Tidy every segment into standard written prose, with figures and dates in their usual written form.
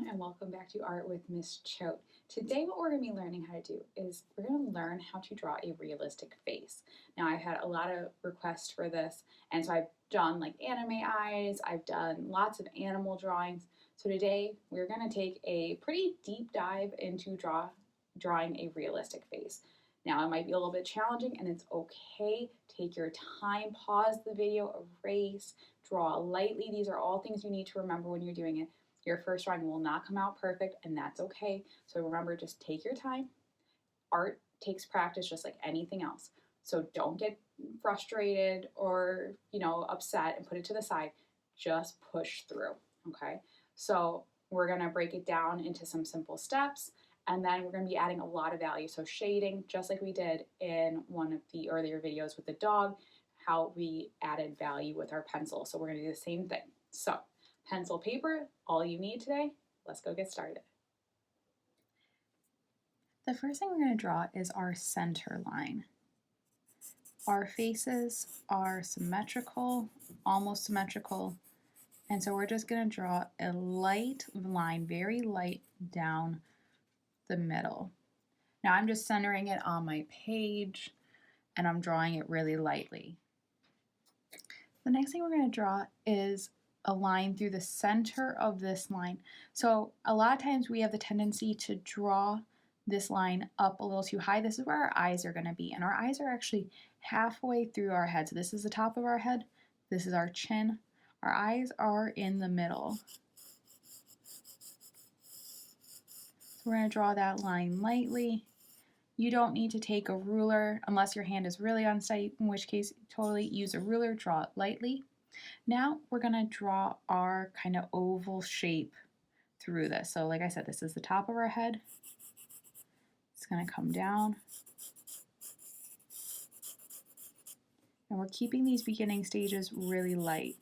everyone, and welcome back to Art with Miss Choate. Today what we're going to be learning how to do is we're going to learn how to draw a realistic face. Now I've had a lot of requests for this, and so I've done like anime eyes, I've done lots of animal drawings. So today we're going to take a pretty deep dive into drawing a realistic face. Now it might be a little bit challenging and it's okay. Take your time, pause the video, erase, draw lightly. These are all things you need to remember when you're doing it. Your first drawing will not come out perfect, and that's okay. So remember, just take your time. Art takes practice just like anything else. So don't get frustrated or, upset and put it to the side. Just push through, okay? So we're gonna break it down into some simple steps, and then we're gonna be adding a lot of value. So shading, just like we did in one of the earlier videos with the dog, how we added value with our pencil. So we're gonna do the same thing. So pencil, paper, all you need today. Let's go get started. The first thing we're going to draw is our center line. Our faces are symmetrical, almost symmetrical, and so we're just going to draw a light line, very light, down the middle. Now I'm just centering it on my page, and I'm drawing it really lightly. The next thing we're going to draw is a line through the center of this line. So a lot of times we have the tendency to draw this line up a little too high. This is where our eyes are going to be, and our eyes are actually halfway through our head. So this is the top of our head, this is our chin. Our eyes are in the middle. So we're going to draw that line lightly. You don't need to take a ruler unless your hand is really unsteady, in which case totally use a ruler, draw it lightly. Now we're going to draw our kind of oval shape through this. So like I said, this is the top of our head. It's going to come down. And we're keeping these beginning stages really light.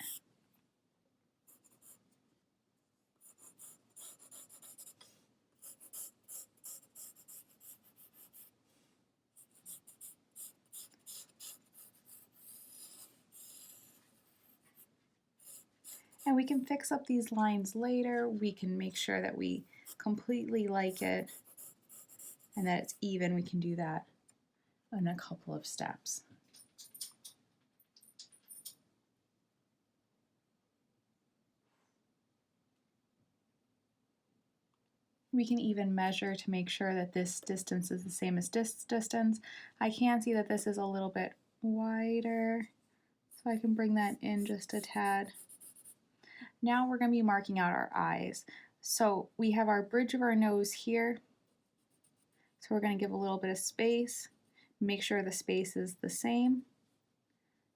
And we can fix up these lines later. We can make sure that we completely like it and that it's even. We can do that in a couple of steps. We can even measure to make sure that this distance is the same as this distance. I can see that this is a little bit wider, so I can bring that in just a tad. Now we're going to be marking out our eyes. So we have our bridge of our nose here. So we're going to give a little bit of space, make sure the space is the same.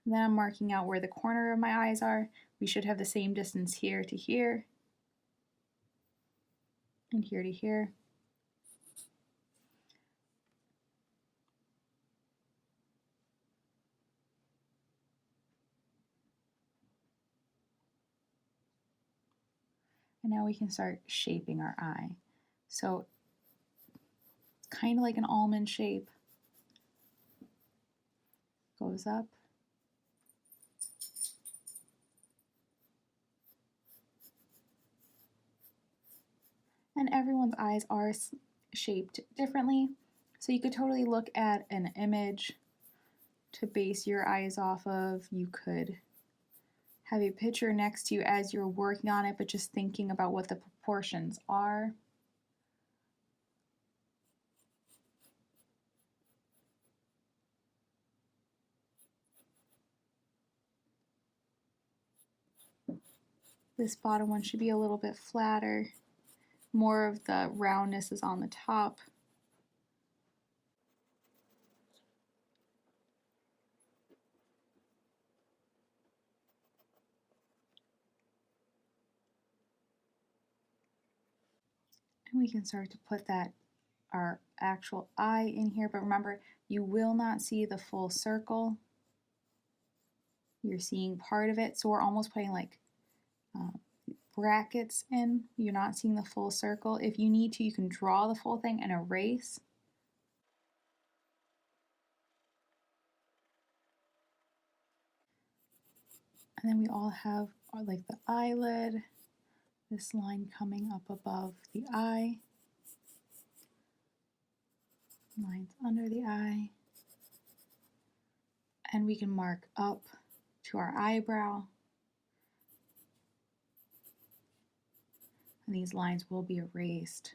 And then I'm marking out where the corner of my eyes are. We should have the same distance here to here and here to here. And now we can start shaping our eye. So it's kind of like an almond shape. Goes up. And everyone's eyes are shaped differently. So you could totally look at an image to base your eyes off of. You could have a picture next to you as you're working on it, but just thinking about what the proportions are. This bottom one should be a little bit flatter. More of the roundness is on the top. And we can start to put our actual eye in here, but remember, you will not see the full circle. You're seeing part of it, so we're almost putting like brackets in. You're not seeing the full circle. If you need to, you can draw the full thing and erase. And then we all have like the eyelid, This line coming up above the eye, lines under the eye, and we can mark up to our eyebrow. And these lines will be erased.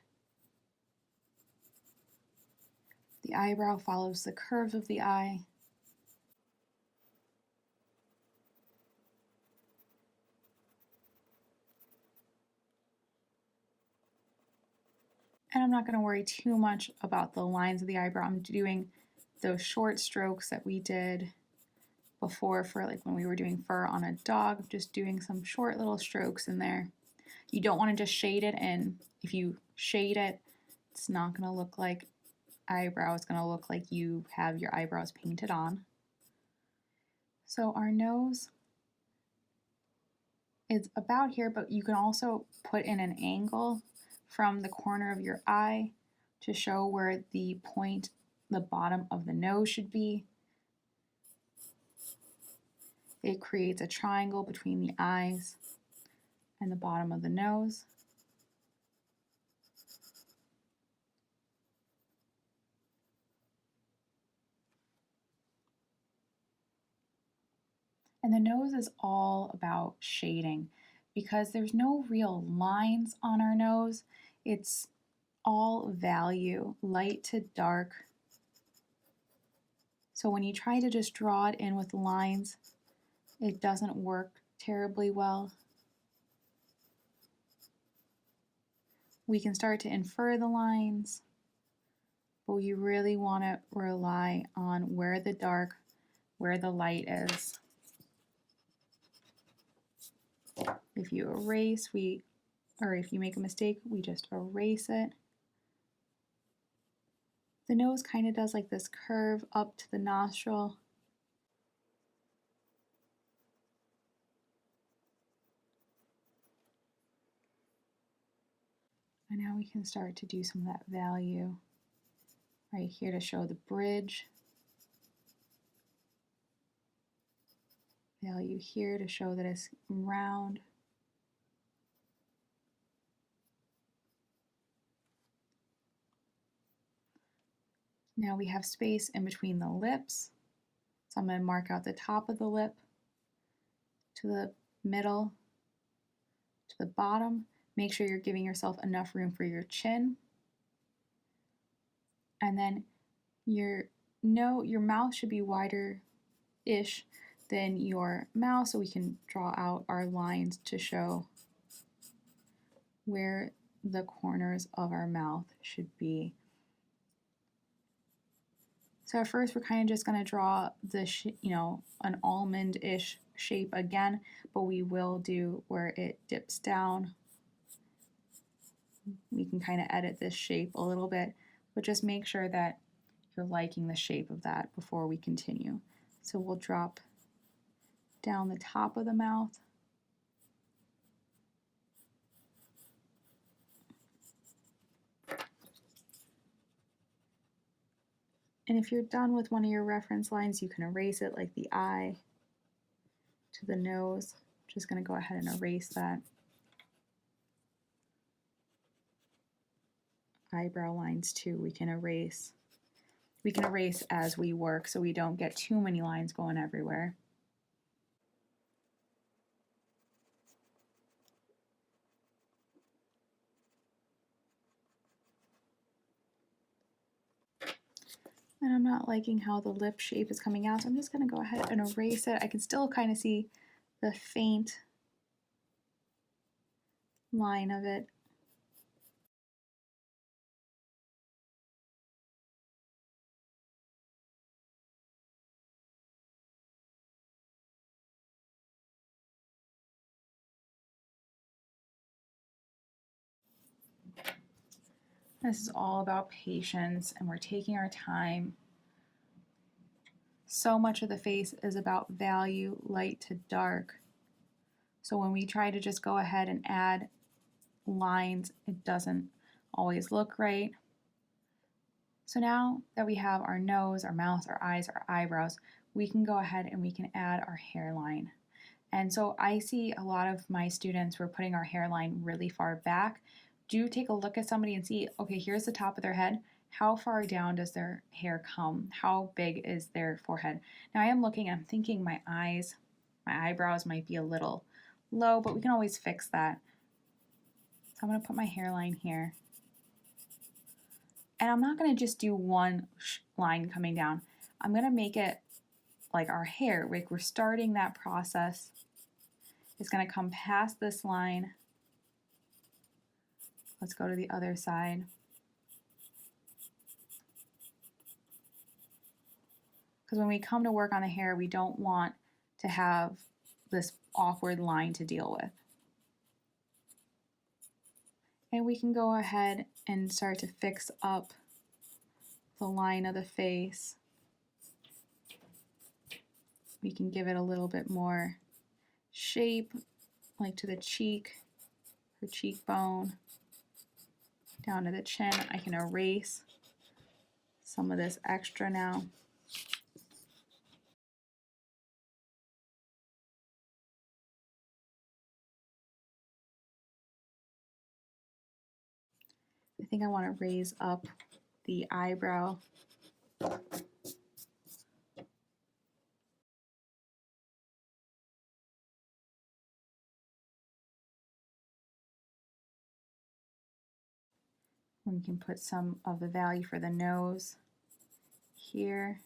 The eyebrow follows the curves of the eye. And I'm not going to worry too much about the lines of the eyebrow. I'm doing those short strokes that we did before for like when we were doing fur on a dog, just doing some short little strokes in there. You don't want to just shade it in. If you shade it, it's not going to look like eyebrow. It's going to look like you have your eyebrows painted on. So our nose is about here, but you can also put in an angle from the corner of your eye to show where the point, the bottom of the nose should be. It creates a triangle between the eyes and the bottom of the nose. And the nose is all about shading because there's no real lines on our nose. It's all value, light to dark. So when you try to just draw it in with lines, it doesn't work terribly well. We can start to infer the lines, but you really want to rely on where the dark, where the light is. If you erase, or if you make a mistake, we just erase it. The nose kind of does like this curve up to the nostril. And now we can start to do some of that value right here to show the bridge. Value here to show that it's round. Now we have space in between the lips. So I'm going to mark out the top of the lip to the middle, to the bottom. Make sure you're giving yourself enough room for your chin. And then your mouth should be wider-ish than your mouth, so we can draw out our lines to show where the corners of our mouth should be. So at first we're kind of just going to draw the an almond-ish shape again, but we will do where it dips down. We can kind of edit this shape a little bit, but just make sure that you're liking the shape of that before we continue. So we'll drop down the top of the mouth. And if you're done with one of your reference lines, you can erase it, like the eye to the nose. I'm just going to go ahead and erase that. Eyebrow lines too, we can erase. We can erase as we work so we don't get too many lines going everywhere. And I'm not liking how the lip shape is coming out, so I'm just going to go ahead and erase it. I can still kind of see the faint line of it. This is all about patience, and we're taking our time. So much of the face is about value, light to dark. So when we try to just go ahead and add lines, it doesn't always look right. So now that we have our nose, our mouth, our eyes, our eyebrows, we can go ahead and we can add our hairline. And so I see a lot of my students, we're putting our hairline really far back. Do take a look at somebody and see, okay, here's the top of their head. How far down does their hair come? How big is their forehead? Now I am looking, I'm thinking my eyebrows might be a little low, but we can always fix that. So I'm going to put my hairline here. And I'm not going to just do one line coming down. I'm going to make it like our hair, like we're starting that process. It's going to come past this line. Let's go to the other side. Because when we come to work on the hair, we don't want to have this awkward line to deal with. And we can go ahead and start to fix up the line of the face. We can give it a little bit more shape, like to the cheek, her cheekbone, down to the chin. I can erase some of this extra now. I think I want to raise up the eyebrow. We can put some of the value for the nose here.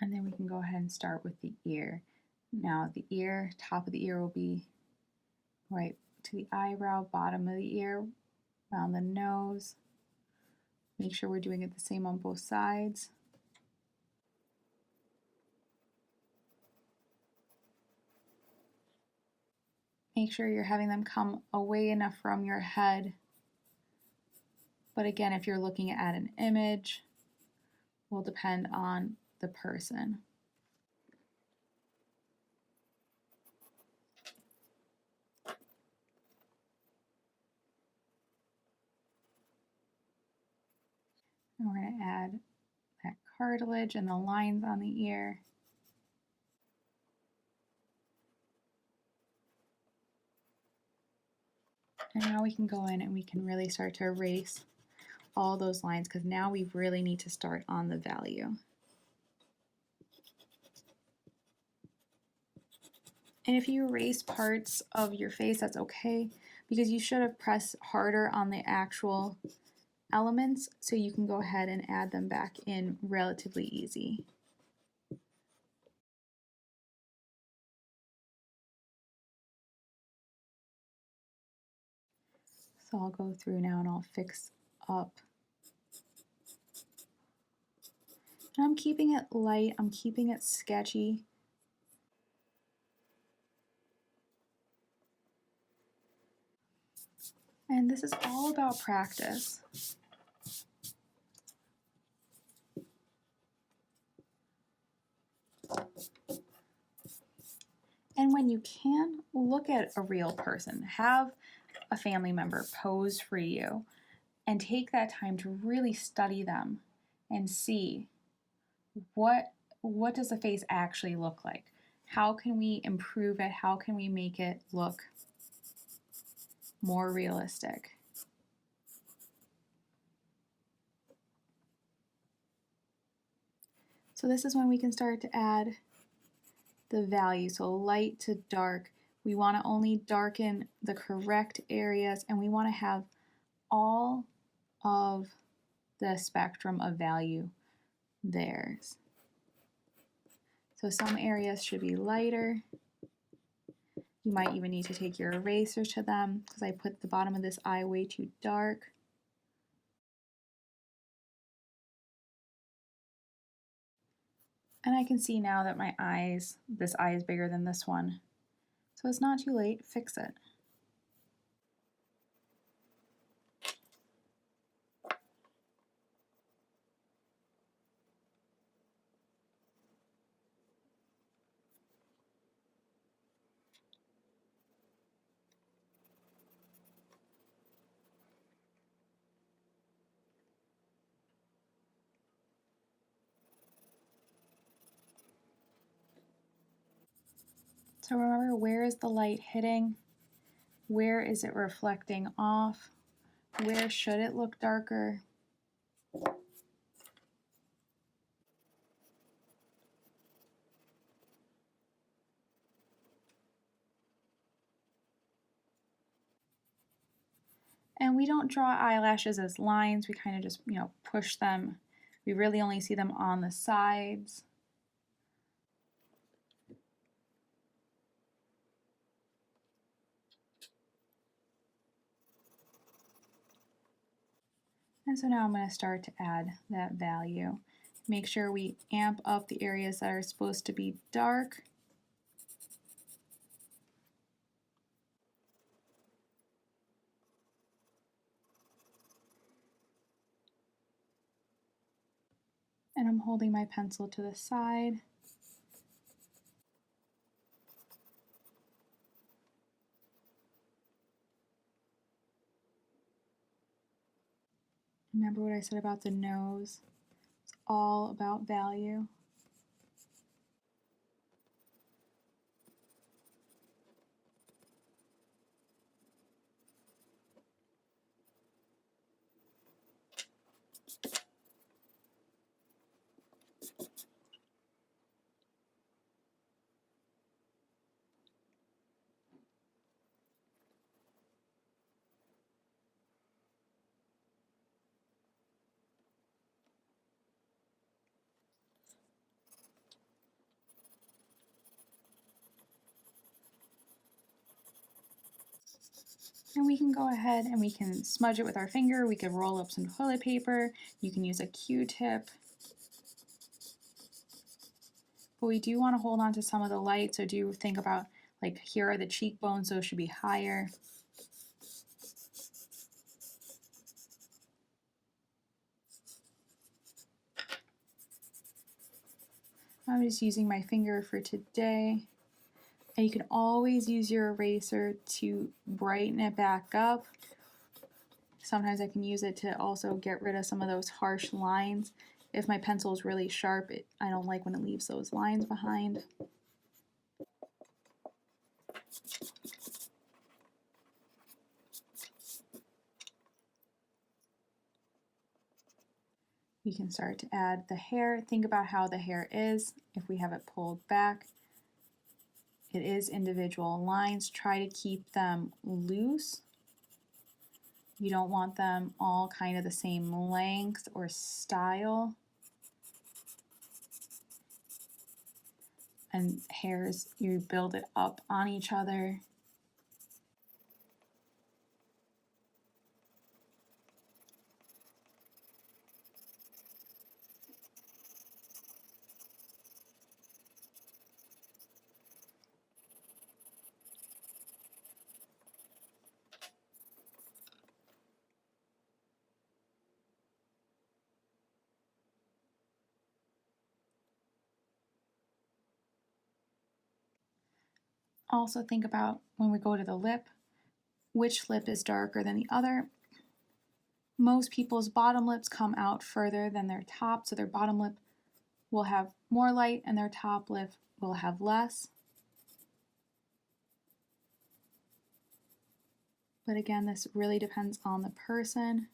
And then we can go ahead and start with the ear. Now the ear, top of the ear will be right to the eyebrow, bottom of the ear, around the nose. Make sure we're doing it the same on both sides. Make sure you're having them come away enough from your head. But again, if you're looking at an image, will depend on the person. And we're going to add that cartilage and the lines on the ear. And now we can go in and we can really start to erase all those lines, because now we really need to start on the value. And if you erase parts of your face, that's okay, because you should have pressed harder on the actual elements, so you can go ahead and add them back in relatively easy. So I'll go through now and I'll fix up. And I'm keeping it light, I'm keeping it sketchy. And this is all about practice. And when you can, look at a real person. Have a family member pose for you and take that time to really study them and see what does the face actually look like? How can we improve it? How can we make it look more realistic? So this is when we can start to add the value. So light to dark. We want to only darken the correct areas, and we want to have all of the spectrum of value there. So some areas should be lighter. You might even need to take your eraser to them, because I put the bottom of this eye way too dark. And I can see now that this eye is bigger than this one. So it's not too late, fix it. So remember, where is the light hitting? Where is it reflecting off? Where should it look darker? And we don't draw eyelashes as lines. We kind of just, push them. We really only see them on the sides. And so now I'm going to start to add that value. Make sure we amp up the areas that are supposed to be dark. And I'm holding my pencil to the side. Remember what I said about the nose? It's all about value. And we can go ahead and we can smudge it with our finger. We could roll up some toilet paper. You can use a Q-tip. But we do want to hold on to some of the light, so do think about, like, here are the cheekbones, those should be higher. I'm just using my finger for today. And you can always use your eraser to brighten it back up. Sometimes I can use it to also get rid of some of those harsh lines. If my pencil is really sharp, I don't like when it leaves those lines behind. We can start to add the hair. Think about how the hair is. If we have it pulled back, it is individual lines. Try to keep them loose. You don't want them all kind of the same length or style. And hairs, you build it up on each other. Also think about when we go to the lip, which lip is darker than the other. Most people's bottom lips come out further than their top, so their bottom lip will have more light and their top lip will have less. But again, this really depends on the person.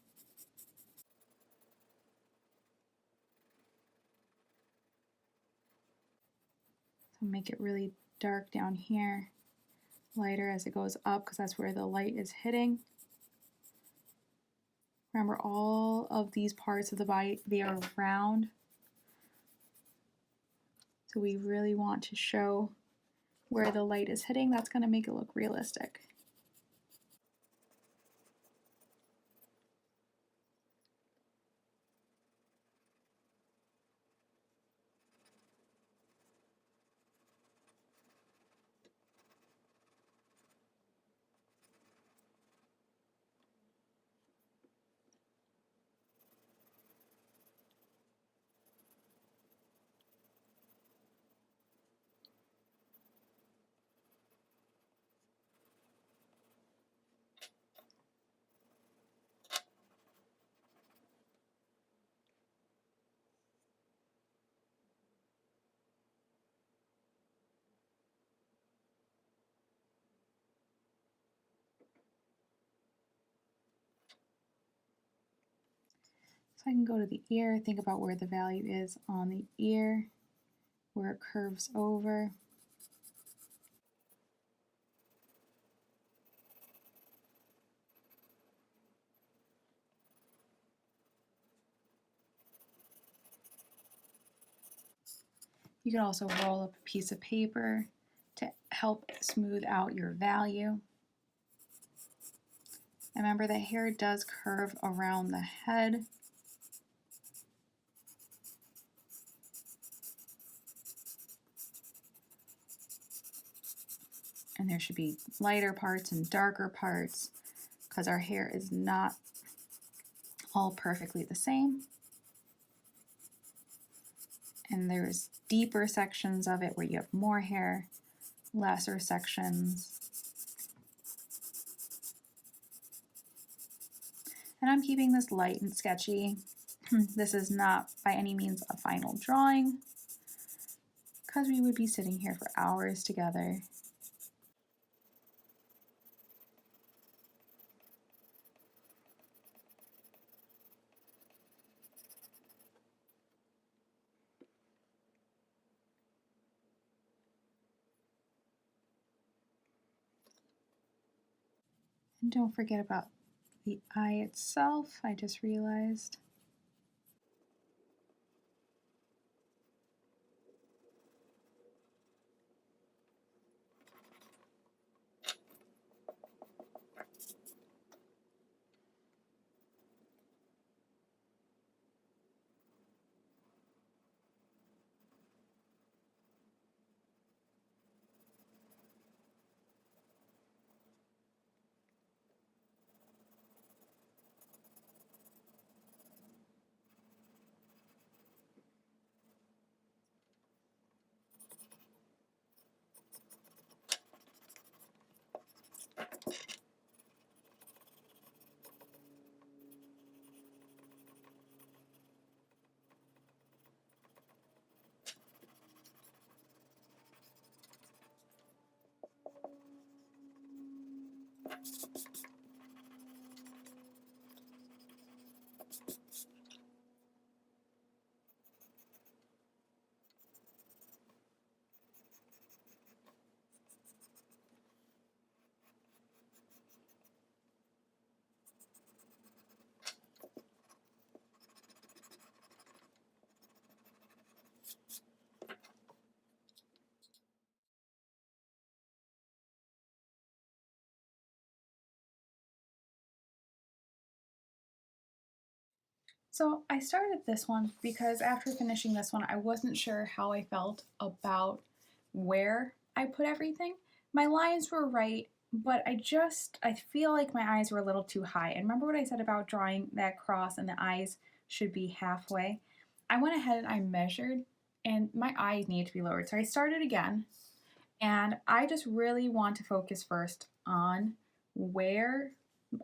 So make it really dark down here, lighter as it goes up because that's where the light is hitting. Remember, all of these parts of the body, they are round. So we really want to show where the light is hitting. That's going to make it look realistic. So I can go to the ear, think about where the value is on the ear, where it curves over. You can also roll up a piece of paper to help smooth out your value. And remember that hair does curve around the head. And there should be lighter parts and darker parts because our hair is not all perfectly the same. And there's deeper sections of it where you have more hair, lesser sections. And I'm keeping this light and sketchy. This is not by any means a final drawing because we would be sitting here for hours together. And don't forget about the eye itself, I just realized. So I started this one because after finishing this one, I wasn't sure how I felt about where I put everything. My lines were right, but I feel like my eyes were a little too high. And remember what I said about drawing that cross and the eyes should be halfway? I went ahead and I measured and my eyes need to be lowered. So I started again and I just really want to focus first on where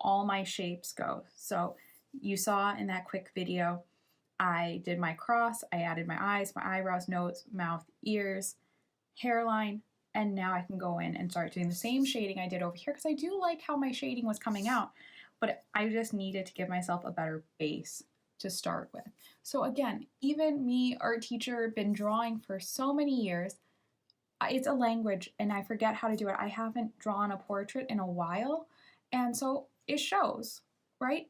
all my shapes go. So you saw in that quick video, I did my cross, I added my eyes, my eyebrows, nose, mouth, ears, hairline, and now I can go in and start doing the same shading I did over here because I do like how my shading was coming out, but I just needed to give myself a better base to start with. So again, even me, art teacher, been drawing for so many years, it's a language and I forget how to do it. I haven't drawn a portrait in a while, and so it shows, right?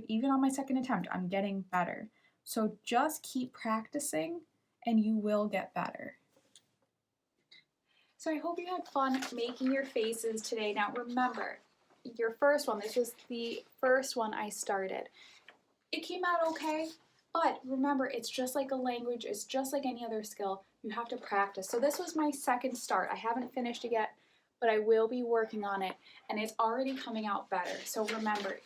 Even on my second attempt, I'm getting better. So just keep practicing and you will get better. So I hope you had fun making your faces today. Now remember, your first one, this was the first one I started. It came out okay, but remember, it's just like a language, it's just like any other skill. You have to practice. So this was my second start. I haven't finished it yet, but I will be working on it, and it's already coming out better. So remember,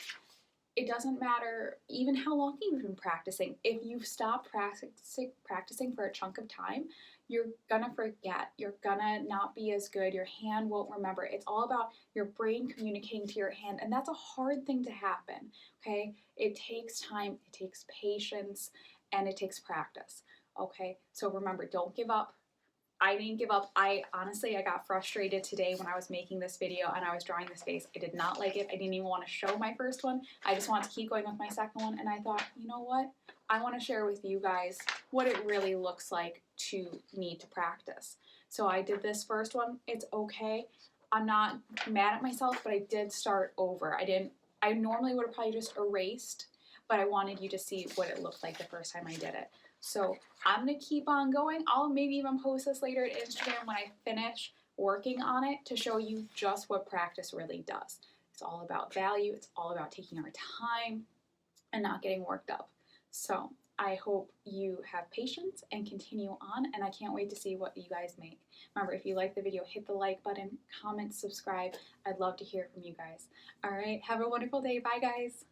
it doesn't matter even how long you've been practicing. If you stop practicing for a chunk of time, you're gonna forget. You're gonna not be as good. Your hand won't remember. It's all about your brain communicating to your hand, and that's a hard thing to happen, okay? It takes time, it takes patience, and it takes practice, okay? So remember, don't give up. I didn't give up. Honestly, I got frustrated today when I was making this video and I was drawing this face. I did not like it. I didn't even want to show my first one. I just wanted to keep going with my second one, and I thought, you know what? I want to share with you guys what it really looks like to need to practice. So I did this first one. It's okay. I'm not mad at myself, but I did start over. I normally would have probably just erased, but I wanted you to see what it looked like the first time I did it. So I'm going to keep on going. I'll maybe even post this later to Instagram when I finish working on it to show you just what practice really does. It's all about value. It's all about taking our time and not getting worked up. So I hope you have patience and continue on, and I can't wait to see what you guys make. Remember, if you like the video, hit the like button, comment, subscribe. I'd love to hear from you guys. All right, have a wonderful day. Bye, guys.